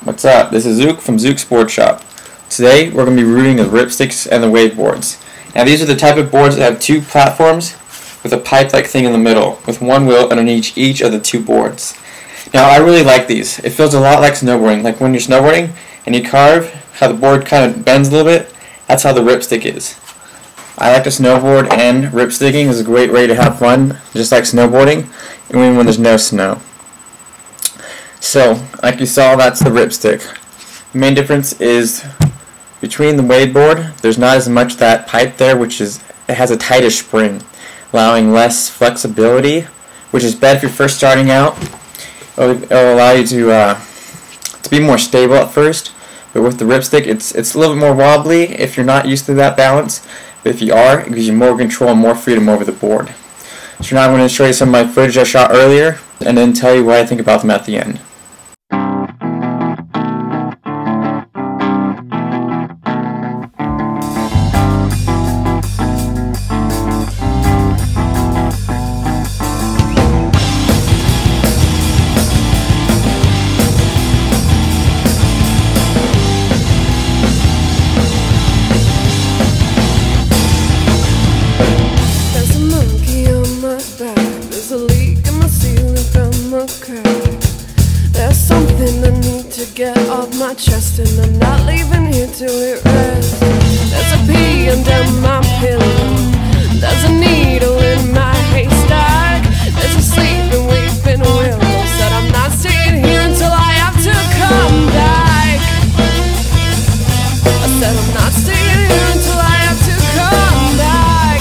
What's up? This is Zook from Zook Sports Shop. Today we're going to be reviewing the RipStiks and the waveboards. Now these are the type of boards that have two platforms with a pipe-like thing in the middle, with one wheel underneath each of the two boards. Now I really like these. It feels a lot like snowboarding. Like when you're snowboarding and you carve, how the board kind of bends a little bit, that's how the RipStik is. I like to snowboard, and RipStikking is a great way to have fun, just like snowboarding, even when there's no snow. So, like you saw, that's the RipStik. The main difference is between the waveboard, there's not as much that pipe there, it has a tighter spring, allowing less flexibility, which is bad if you're first starting out. It'll allow you to be more stable at first, but with the RipStik, it's a little bit more wobbly if you're not used to that balance. But if you are, it gives you more control and more freedom over the board. So now I'm going to show you some of my footage I shot earlier, and then tell you what I think about them at the end. There's something I need to get off my chest, and I'm not leaving here till it rests. There's a pea under my pillow, there's a needle in my haystack, there's a sleeping weeping willow. Said I'm not staying here until I have to come back. I said I'm not staying here until I have to come back.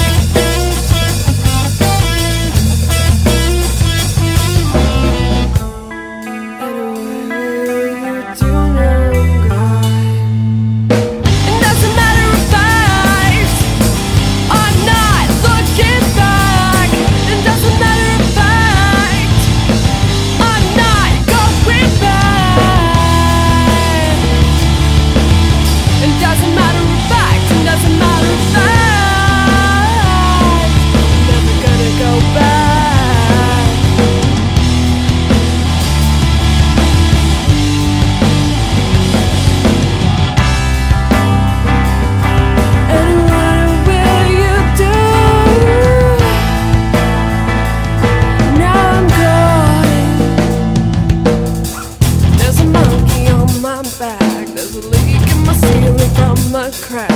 There's a leak in my ceiling from a crack.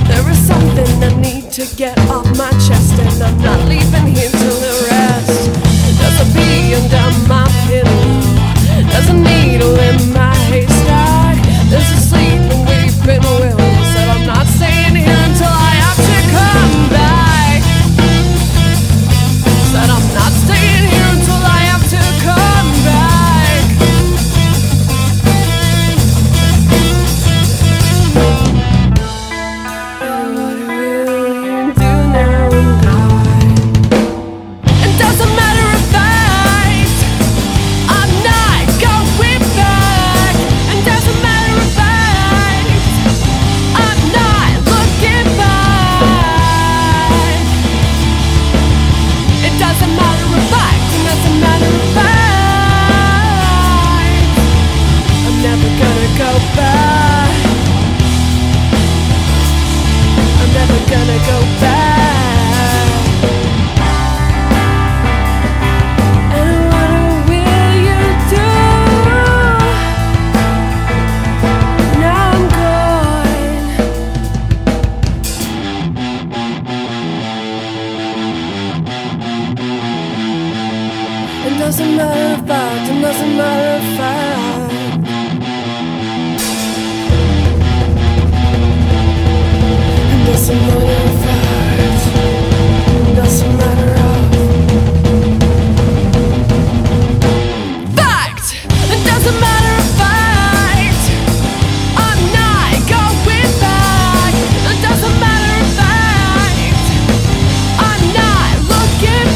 There is something I need to get off my chest, and I'm not leaving here till the rest. There's a bee under my pillow, there's a needle in my haystack, there's a sleeping weeping willow. Said I'm not staying here until I have to come back. Said I'm not staying here until I have to come back. It doesn't matter if it doesn't matter if it doesn't matter if it doesn't matter fact. It doesn't matter if I'm not going back. It doesn't matter if I'm not looking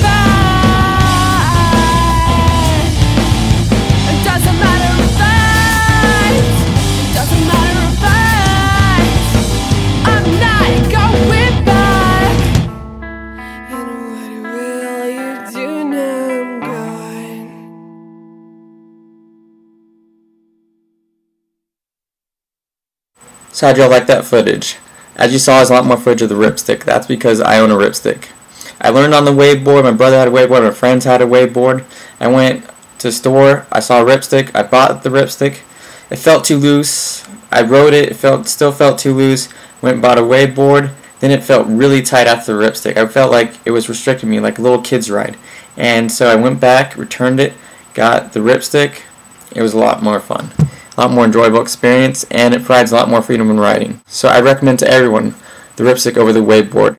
back. I'm not going back. And what it So how'd y'all like that footage? As you saw, there's a lot more footage of the RipStik. That's because I own a RipStik. I learned on the waveboard, my brother had a waveboard, my friends had a waveboard. I went to the store, I saw a RipStik, I bought the RipStik. It felt too loose. I rode it, still felt too loose. Went and bought a waveboard. Then it felt really tight after the RipStik. I felt like it was restricting me, like a little kid's ride. And so I went back, returned it, got the RipStik. It was a lot more fun, a lot more enjoyable experience, and it provides a lot more freedom in riding. So I recommend to everyone the RipStik over the waveboard.